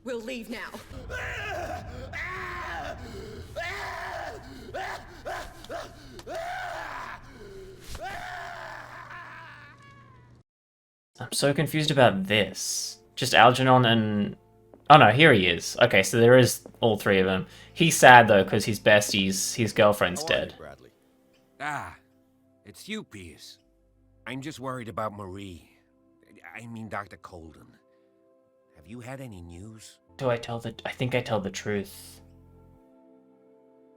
We'll leave now. I'm so confused about this. Just Algernon and... Oh no, here he is. Okay, so there is all three of them. He's sad though, because his bestie's, his girlfriend's dead. Bradley? Ah, it's you, Pierce. I'm just worried about Marie. I mean Dr. Colden. Have you had any news? Do I tell the... I think I tell the truth.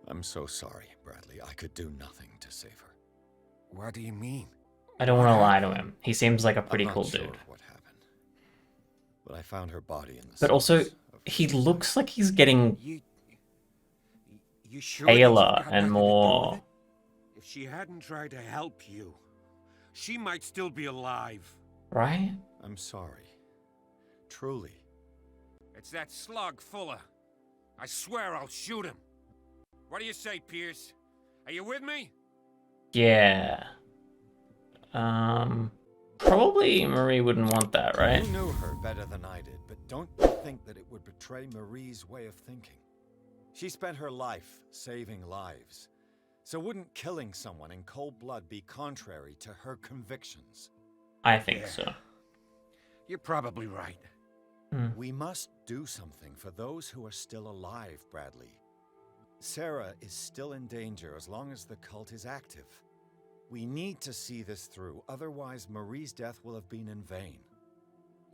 I'm so sorry, Bradley. I could do nothing to save her. What do you mean? I don't want to lie to him. He seems like a pretty I'm not cool sure dude. what happened, but I found her body in the But also, cells of- he looks like he's getting You sure that paler you've got and nothing to do more... with it? If she hadn't tried to help you, she might still be alive. Right? I'm sorry. Truly. It's that slug, Fuller. I swear I'll shoot him. What do you say, Pierce? Are you with me? Yeah. Probably Marie wouldn't want that, right? You knew her better than I did, but don't you think that it would betray Marie's way of thinking? She spent her life saving lives. So wouldn't killing someone in cold blood be contrary to her convictions? I think Yeah. so. You're probably right. We must do something for those who are still alive, Bradley. Sarah is still in danger as long as the cult is active. We need to see this through, otherwise Marie's death will have been in vain.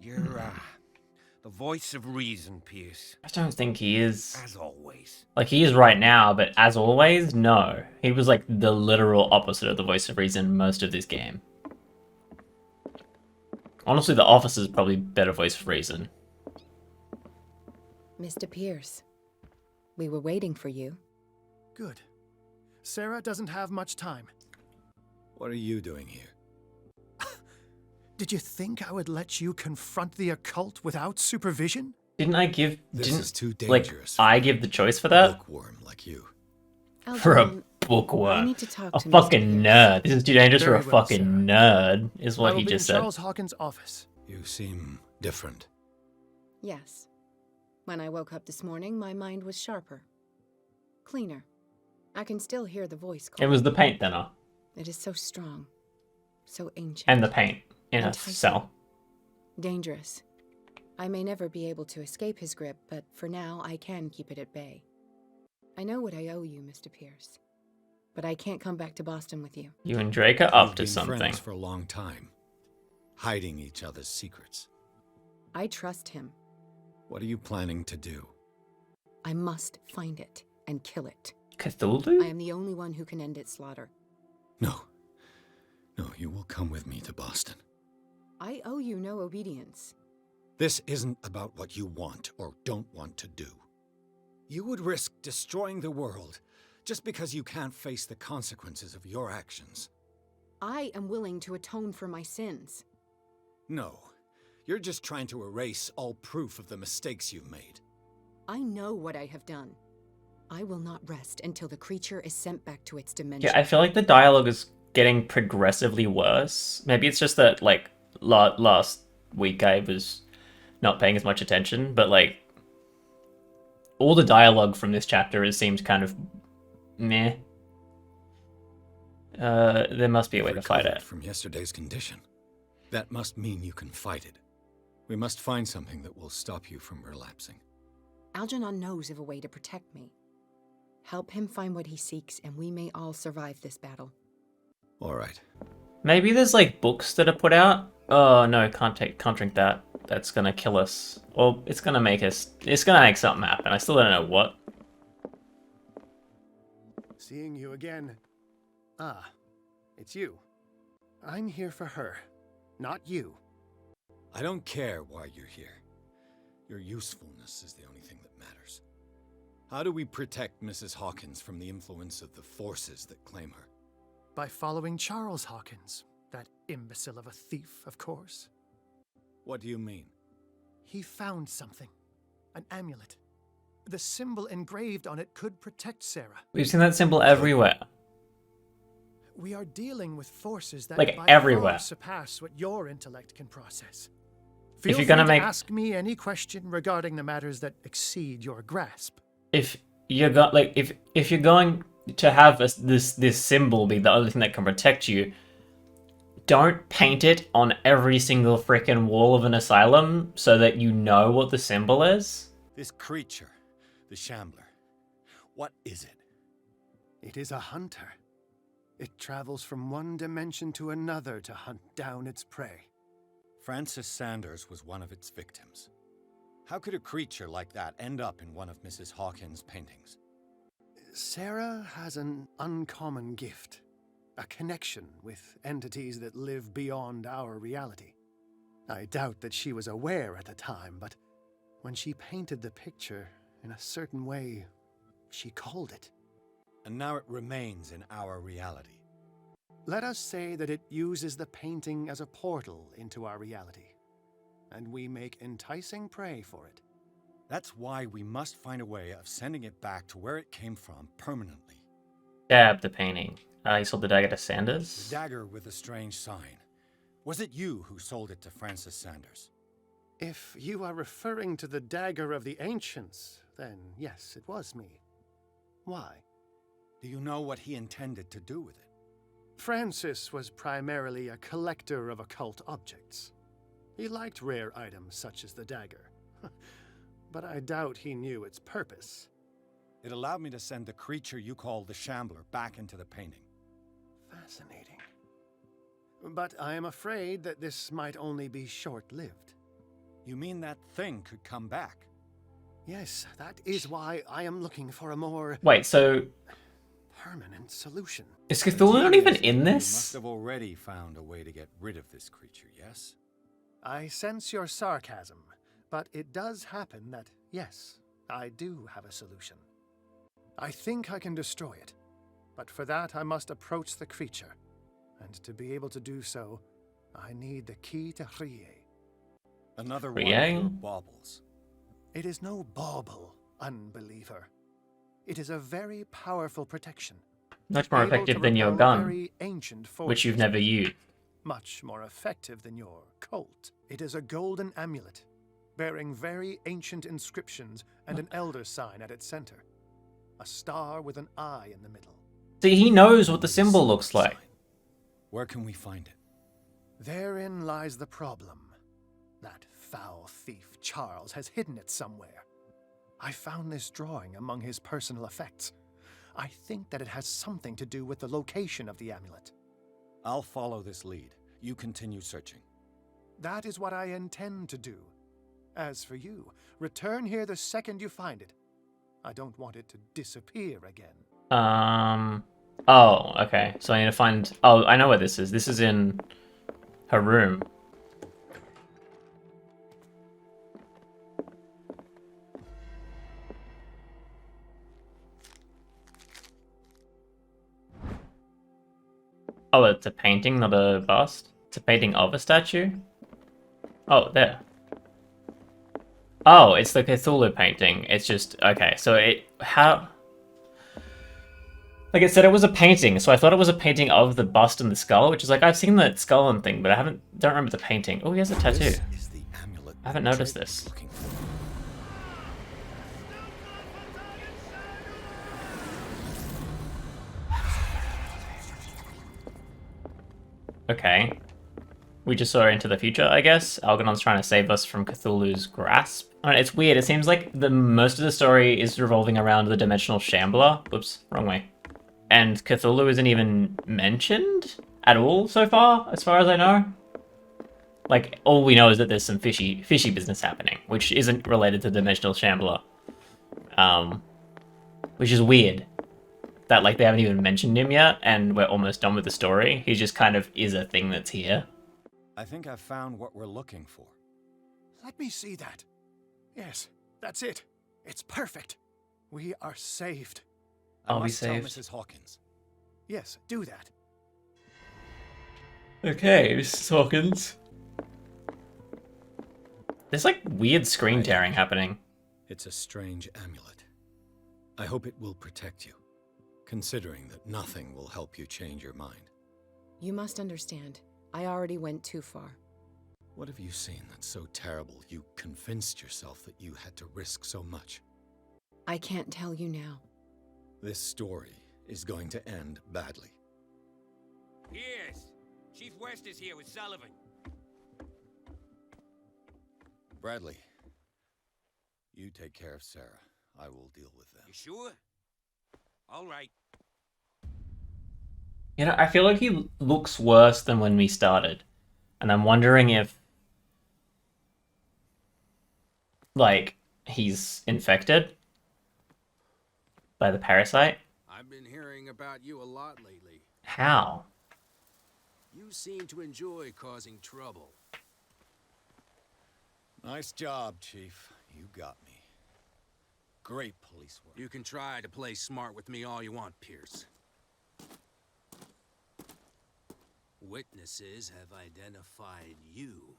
You're, the voice of reason, Pierce. I don't think he is. As always. Like, he is right now, but as always, no. He was like the literal opposite of the voice of reason most of this game. Honestly, the officer's probably better voice of reason. Mr. Pierce, we were waiting for you. Good. Sarah doesn't have much time. What are you doing here? Did you think I would let you confront the occult without supervision? Didn't I give... This didn't, is too like, dangerous. I give the choice for that? Bookworm like you. For a Algernon, I bookworm. need to talk A to Mr. fucking Pierce. nerd. This is too dangerous for a Very well, fucking Sarah. nerd, is I what will he be just in said. Charles Hawkins' office. You seem different. Yes. When I woke up this morning, my mind was sharper. Cleaner. I can still hear the voice It calling. was the paint thinner. It is so strong. So ancient. And the paint in a Enticing. cell. Dangerous. I may never be able to escape his grip, but for now, I can keep it at bay. I know what I owe you, Mr. Pierce. But I can't come back to Boston with you. You and Drake are up We've to been something. friends for a long time, hiding each other's secrets. I trust him. What are you planning to do? I must find it and kill it. I Cthulhu? am the only one who can end its slaughter. No. No, you will come with me to Boston. I owe you no obedience. This isn't about what you want or don't want to do. You would risk destroying the world just because you can't face the consequences of your actions. I am willing to atone for my sins. No, you're just trying to erase all proof of the mistakes you've made. I know what I have done. I will not rest until the creature is sent back to its dimension. Yeah, I feel like the dialogue is getting progressively worse. Maybe it's just that, like, last week I was not paying as much attention, but, like, all the dialogue from this chapter seems kind of meh. There must be a way to fight Recovered it. from yesterday's condition. That must mean you can fight it. We must find something that will stop you from relapsing. Algernon knows of a way to protect me. Help him find what he seeks, and we may all survive this battle. All right. Maybe there's, like, books that are put out. Oh, no, can't drink that. That's gonna kill us. Or it's gonna make something happen. I still don't know what. Seeing you again. Ah, it's you. I'm here for her, not you. I don't care why you're here. Your usefulness is the only thing that matters. How do we protect Mrs. Hawkins from the influence of the forces that claim her? By following Charles Hawkins, that imbecile of a thief, of course. What do you mean? He found something. An amulet. The symbol engraved on it could protect Sarah. We've seen that symbol everywhere. We are dealing with forces that Like, by everywhere. far surpass what your intellect can process. Feel you're gonna free to make ask me any question regarding the matters that exceed your grasp. if you're going to have this symbol be the only thing that can protect you, don't paint it on every single frickin' wall of an asylum so that you know what the symbol is. This creature, the Shambler, what is it? It is a hunter. It travels from one dimension to another to hunt down its prey. Francis Sanders was one of its victims. How could a creature like that end up in one of Mrs. Hawkins' paintings? Sarah has an uncommon gift. A connection with entities that live beyond our reality. I doubt that she was aware at the time, but when she painted the picture in a certain way, she called it. And now it remains in our reality. Let us say that it uses the painting as a portal into our reality, and we make enticing prey for it. That's why we must find a way of sending it back to where it came from permanently. Dab the painting. You sold the dagger to The Sanders? dagger with a strange sign. Was it you who sold it to Francis Sanders? If you are referring to the dagger of the ancients, then yes, it was me. Why? Do you know what he intended to do with it? Francis was primarily a collector of occult objects. He liked rare items such as the dagger, but I doubt he knew its purpose. It allowed me to send the creature you call the Shambler back into the painting. Fascinating. But I am afraid that this might only be short-lived. You mean that thing could come back? Yes, that is why I am looking for a more Wait, so permanent solution. is Cthulhu not even in You this? must have already found a way to get rid of this creature, yes? I sense your sarcasm, but it does happen that, yes, I do have a solution. I think I can destroy it, but for that I must approach the creature, and to be able to do so, I need the key to Rie. Another one of Rie? your baubles. It is no bauble, unbeliever. It is a very powerful protection. Much more able to effective than your repel gun, very ancient which you've forces. never used. Much more effective than your Colt. It is a golden amulet, bearing very ancient inscriptions and an elder sign at its center. A star with an eye in the middle. See, he knows what the symbol looks like. Where can we find it? Therein lies the problem. That foul thief, Charles, has hidden it somewhere. I found this drawing among his personal effects. I think that it has something to do with the location of the amulet. I'll follow this lead. You continue searching. That is what I intend to do. As for you, return here the second you find it. I don't want it to disappear again. Oh, okay. So I need to find... Oh, I know where this is. This is in her room. Oh, it's a painting, not a bust? It's a painting of a statue? Oh, there. Oh, it's the Cthulhu painting. It's just... Okay, so it... How... Like it said, it was a painting, so I thought it was a painting of the bust and the skull, which is like, I've seen the skull and thing, but I don't remember the painting. Oh, he has a tattoo. This is the amulet I haven't noticed this. looking for. Okay. We just saw into the future, I guess. Algernon's trying to save us from Cthulhu's grasp. I don't know, it's weird. It seems like most of the story is revolving around the dimensional Shambler. Whoops, wrong way. And Cthulhu isn't even mentioned at all so far as I know. Like, all we know is that there's some fishy business happening, which isn't related to the dimensional Shambler. Which is weird. That, like, they haven't even mentioned him yet, and we're almost done with the story. He just kind of is a thing that's here. I think I've found what we're looking for. Let me see that. Yes, that's it. It's perfect. We are saved. I Are we must tell saved? Mrs. Hawkins. Yes, do that. Okay, Mrs. Hawkins. There's, like, weird screen tearing happening. It's a strange amulet. I hope it will protect you, considering that nothing will help you change your mind. You must understand, I already went too far. What have you seen that's so terrible you convinced yourself that you had to risk so much? I can't tell you now. This story is going to end badly. Yes! Chief West is here with Sullivan. Bradley, you take care of Sarah. I will deal with them. You sure? All right. You know, I feel like he looks worse than when we started. And I'm wondering if, like, he's infected by the parasite. I've been hearing about you a lot lately. How? You seem to enjoy causing trouble. Nice job, Chief. You got me. Great police work. You can try to play smart with me all you want, Pierce. Witnesses have identified you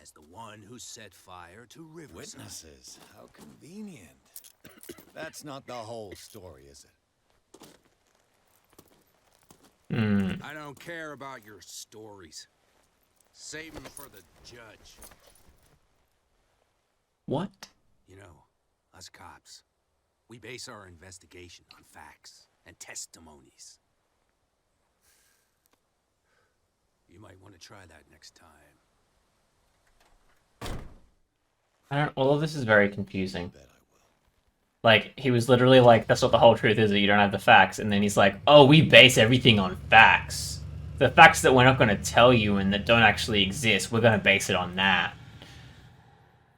as the one who set fire to Riverside. Witnesses? How convenient. That's not the whole story, is it? I don't care about your stories. Save them for the judge. What? You know, us cops, we base our investigation on facts and testimonies. You might want to try that next time. All of this is very confusing. Bet I will. Like, he was literally like, that's what the whole truth is, that you don't have the facts. And then he's like, oh, we base everything on facts. The facts that we're not going to tell you and that don't actually exist, we're going to base it on that.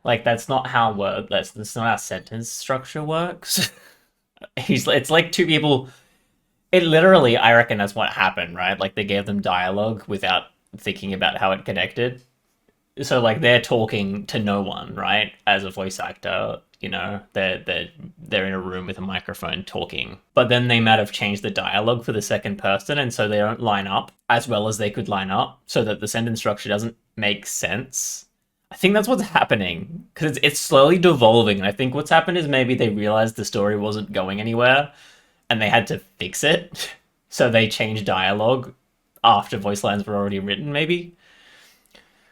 Like, that's not how that's not how sentence structure works. It's like two people... It literally, I reckon that's what happened, right? Like, they gave them dialogue without thinking about how it connected. So, like, they're talking to no one, right? As a voice actor, you know, they're in a room with a microphone talking. But then they might have changed the dialogue for the second person, and so they don't line up as well as they could line up, so that the sentence structure doesn't make sense. I think that's what's happening, because it's slowly devolving, and I think what's happened is maybe they realized the story wasn't going anywhere, and they had to fix it, so they changed dialogue after voice lines were already written, maybe?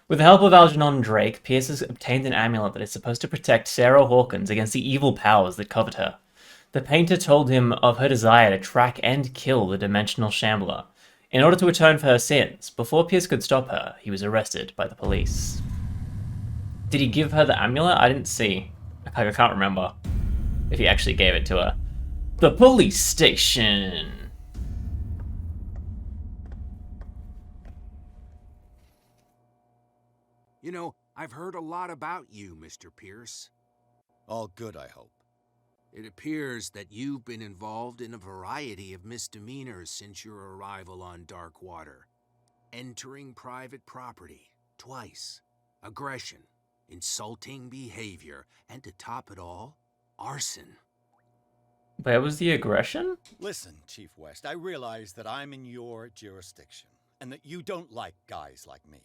With the help of Algernon and Drake, Pierce has obtained an amulet that is supposed to protect Sarah Hawkins against the evil powers that covet her. The painter told him of her desire to track and kill the dimensional Shambler. In order to atone for her sins, before Pierce could stop her, he was arrested by the police. Did he give her the amulet? I didn't see. I can't remember if he actually gave it to her. The police station! You know, I've heard a lot about you, Mr. Pierce. All good, I hope. It appears that you've been involved in a variety of misdemeanors since your arrival on Darkwater. Entering private property, twice. Aggression, insulting behavior, and to top it all, arson. Where was the aggression? Listen, Chief West, I realize that I'm in your jurisdiction, and that you don't like guys like me.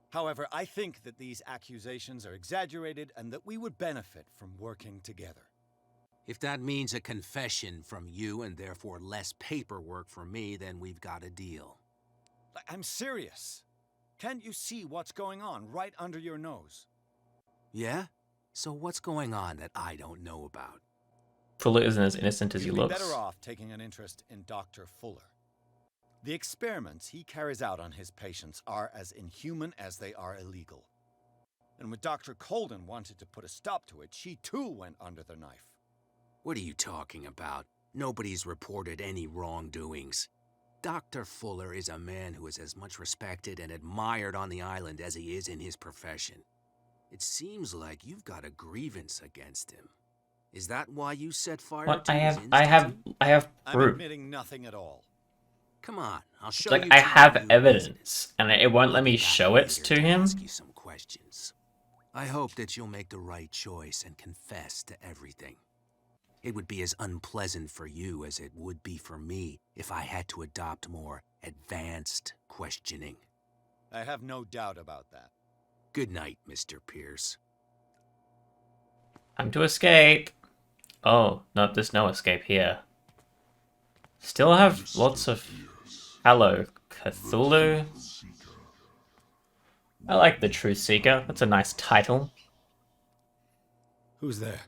However, I think that these accusations are exaggerated and that we would benefit from working together. If that means a confession from you and therefore less paperwork for me, then we've got a deal. I'm serious. Can't you see what's going on right under your nose? Yeah? So what's going on that I don't know about? Fuller isn't as innocent as he You'd be looks. better off taking an interest in Dr. Fuller. The experiments he carries out on his patients are as inhuman as they are illegal. And when Dr. Colden wanted to put a stop to it, she too went under the knife. What are you talking about? Nobody's reported any wrongdoings. Dr. Fuller is a man who is as much respected and admired on the island as he is in his profession. It seems like you've got a grievance against him. Is that why you set fire What? to his I have I'm proof. admitting nothing at all. Come on, I'll show Like, you. I to have your new evidence, business. and it won't let I'll me be back show it later to him. Ask you some questions. I hope that you'll make the right choice and confess to everything. It would be as unpleasant for you as it would be for me if I had to adopt more advanced questioning. I have no doubt about that. Good night, Mr. Pierce. I'm to escape. Oh, no, there's no escape here. Still have lots of... Hello, Cthulhu. I like the Truth Seeker. That's a nice title. Who's there?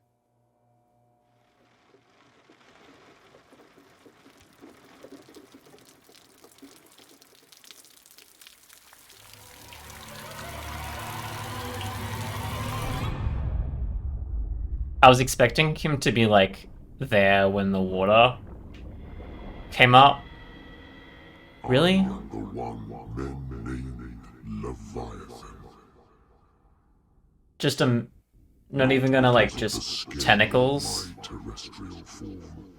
I was expecting him to be like there when the water came up. Really? I am the one men named Leviathan. Just not even gonna like just tentacles. My terrestrial form,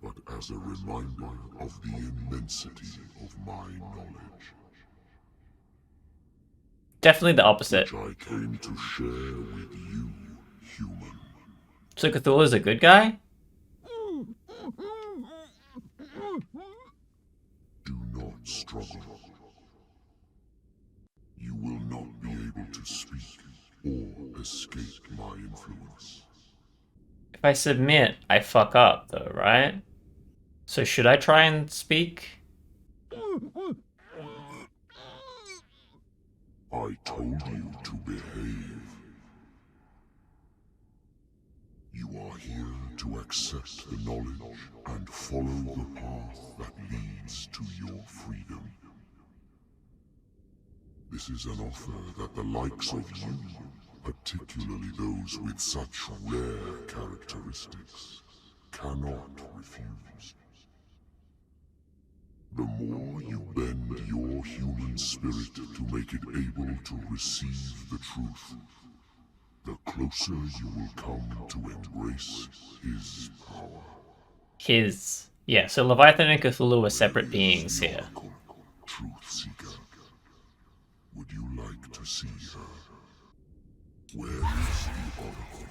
but as a reminder of the immensity of my knowledge, Definitely the opposite. which I came to share with you, human. So Cthulhu's a good guy? Do not struggle. You will not be able to speak or escape my influence. If I submit, I fuck up though, right? So should I try and speak? I told you to behave. You are here to accept the knowledge and follow the path that leads to your freedom. This is an offer that the likes of you, particularly those with such rare characteristics, cannot refuse. The more you bend your human spirit to make it able to receive the truth, the closer you will come to embrace his power. His. Yeah, so Leviathan and Cthulhu are separate beings here. Oracle, Truth Seeker. Would you like to see her? Where is the Oracle?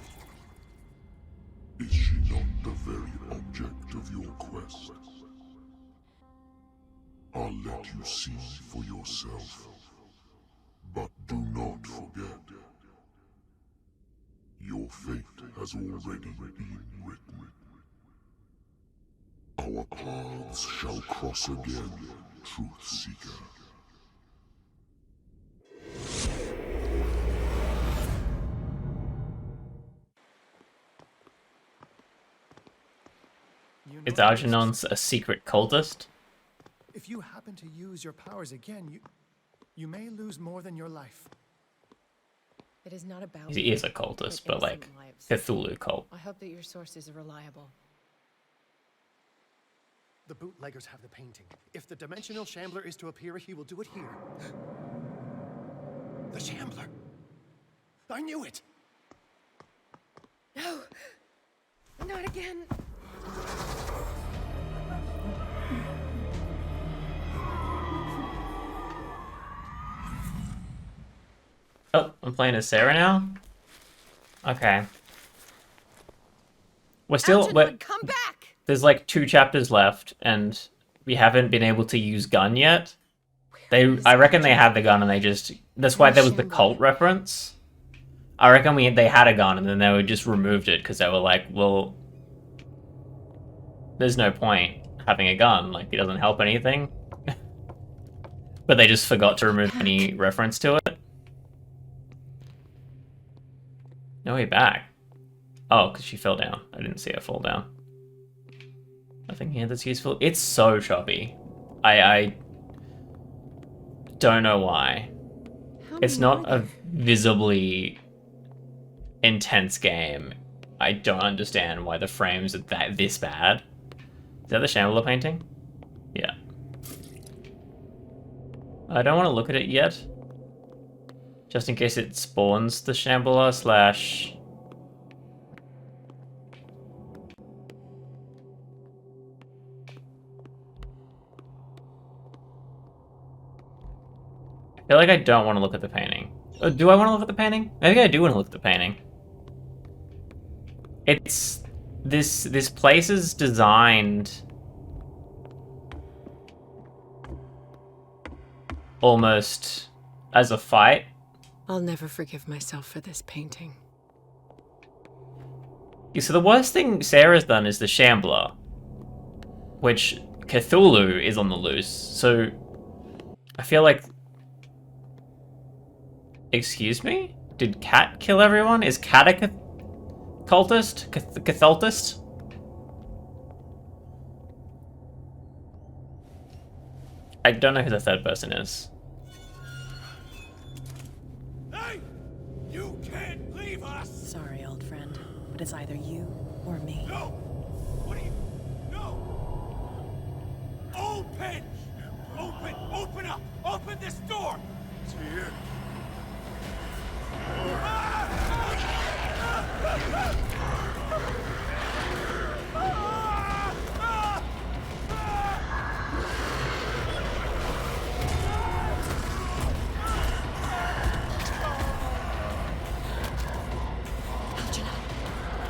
Is she not the very object of your quest? I'll let you see for yourself. But do not forget, your fate has already been written. Our paths shall cross again, Truth Seeker. Is Algernon a secret cultist? If you happen to use your powers again, you may lose more than your life. It is not about He is a cultist, but like Cthulhu cult. I hope that your sources are reliable. The bootleggers have the painting. If the dimensional Shambler is to appear, he will do it here. The Shambler! I knew it! No! Not again! Oh, I'm playing as Sarah now? Okay. We're still... Come back! There's like 2 chapters left, and we haven't been able to use gun yet. I reckon they had the gun and they just... That's why there was the cult reference. I reckon they had a gun and then they just removed it because they were like, well... There's no point having a gun, like it doesn't help anything. But they just forgot to remove any reference to it. No way back. Oh, because she fell down. I didn't see her fall down. Nothing here that's useful. It's so choppy. I don't know why. It's not a visibly intense game. I don't understand why the frames are this bad. Is that the Shambler painting? Yeah. I don't want to look at it yet. Just in case it spawns the Shambler / I feel like I don't want to look at the painting. Do I want to look at the painting? Maybe I do want to look at the painting. It's... This place is designed... almost as a fight. I'll never forgive myself for this painting. Yeah, so the worst thing Sarah's done is the Shambler, which Cthulhu is on the loose. So I feel like Excuse me? Did Cat kill everyone? Is Cat a cultist? Catholtist? I don't know who the third person is. Hey! You can't leave us! Sorry, old friend, but it's either you or me. No! What are you... No! Open! Open up! Open this door! It's here. Algernon,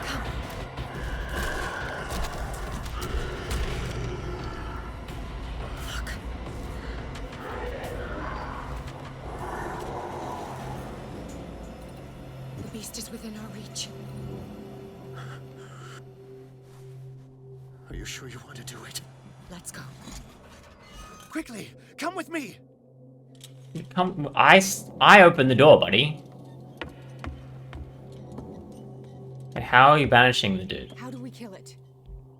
come. Look. The beast is within our reach. Are you sure you want to do it? Let's go. Quickly, come with me! Come, I opened the door, buddy. And how are you banishing the dude? How do we kill it?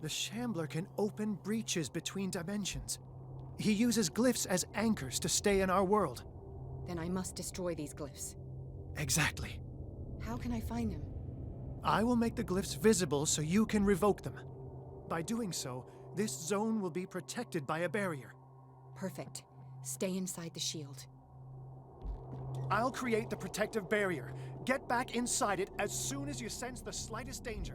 The Shambler can open breaches between dimensions. He uses glyphs as anchors to stay in our world. Then I must destroy these glyphs. Exactly. How can I find them? I will make the glyphs visible so you can revoke them. By doing so, this zone will be protected by a barrier. Perfect. Stay inside the shield. I'll create the protective barrier. Get back inside it as soon as you sense the slightest danger.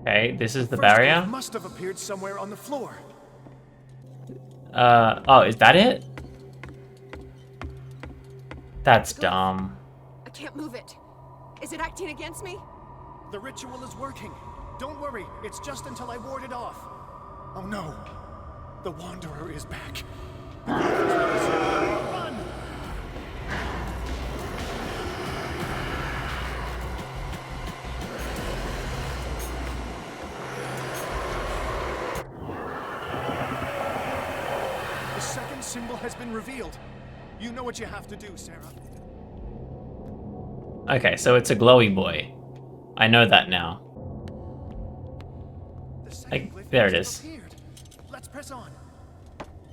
Okay, this is the First barrier. glyph must have appeared somewhere on the floor. Oh, is that it? That's dumb. I can't move it. Is it acting against me? The ritual is working. Don't worry, it's just until I ward it off. Oh no, the Wanderer is back. Run! The second symbol has been revealed. You know what you have to do, Sarah. Okay, so it's a glowy boy. I know that now. The second glyph There it must is. have appeared. Let's press on.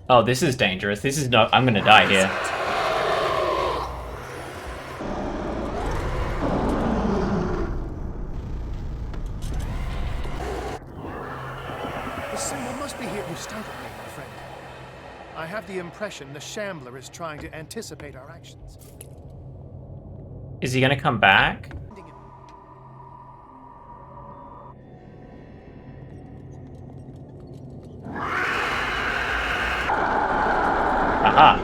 Oh, this is dangerous. This is not... I'm gonna die here. The symbol must be here. You startled me, my friend. I have the impression the Shambler is trying to anticipate our actions. Is he gonna come back? Aha.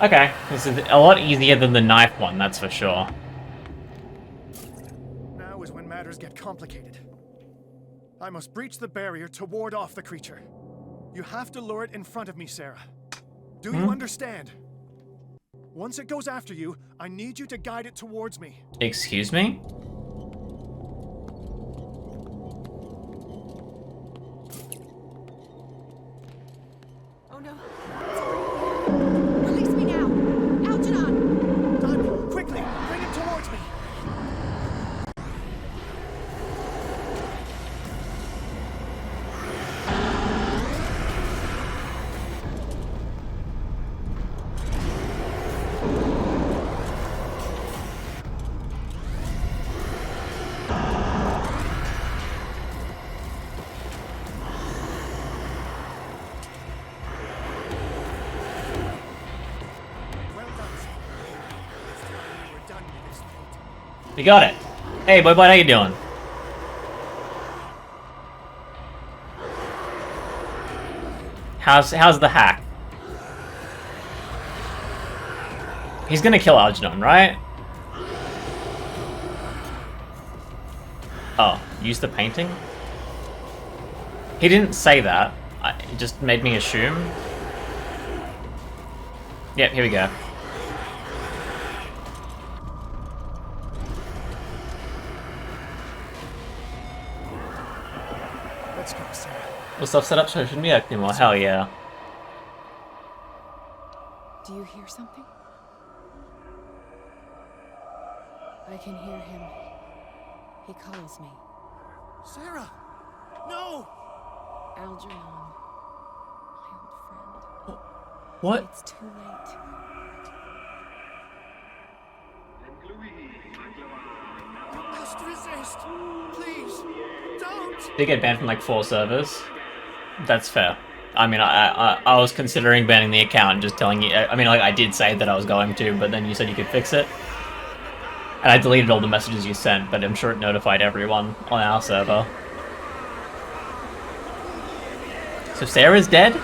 Okay, this is a lot easier than the knife one, that's for sure. Now is when matters get complicated. I must breach the barrier to ward off the creature. You have to lure it in front of me, Sarah. Do you understand? Once it goes after you, I need you to guide it towards me. Excuse me? Oh no. Release me now! Algernon! Done! Quickly! Bring him towards me! Well done, Sarah. This time we were done with this fate. We got it. Hey, boy, how you doing? How's the hack? He's gonna kill Algernon, right? Oh, use the painting? He didn't say that. It just made me assume. Yep, here we go. Let's go, Sarah. Well, stuff set up so it shouldn't be active anymore. Hell yeah. Do you hear something? I can hear him. He calls me. Sarah! No! Algernon. My old friend. What? It's too late. Just resist! Please! Don't! They get banned from like 4 servers. That's fair. I mean, I was considering banning the account and just telling you. I mean, like I did say that I was going to, but then you said you could fix it. And I deleted all the messages you sent, but I'm sure it notified everyone on our server. So Sarah's dead?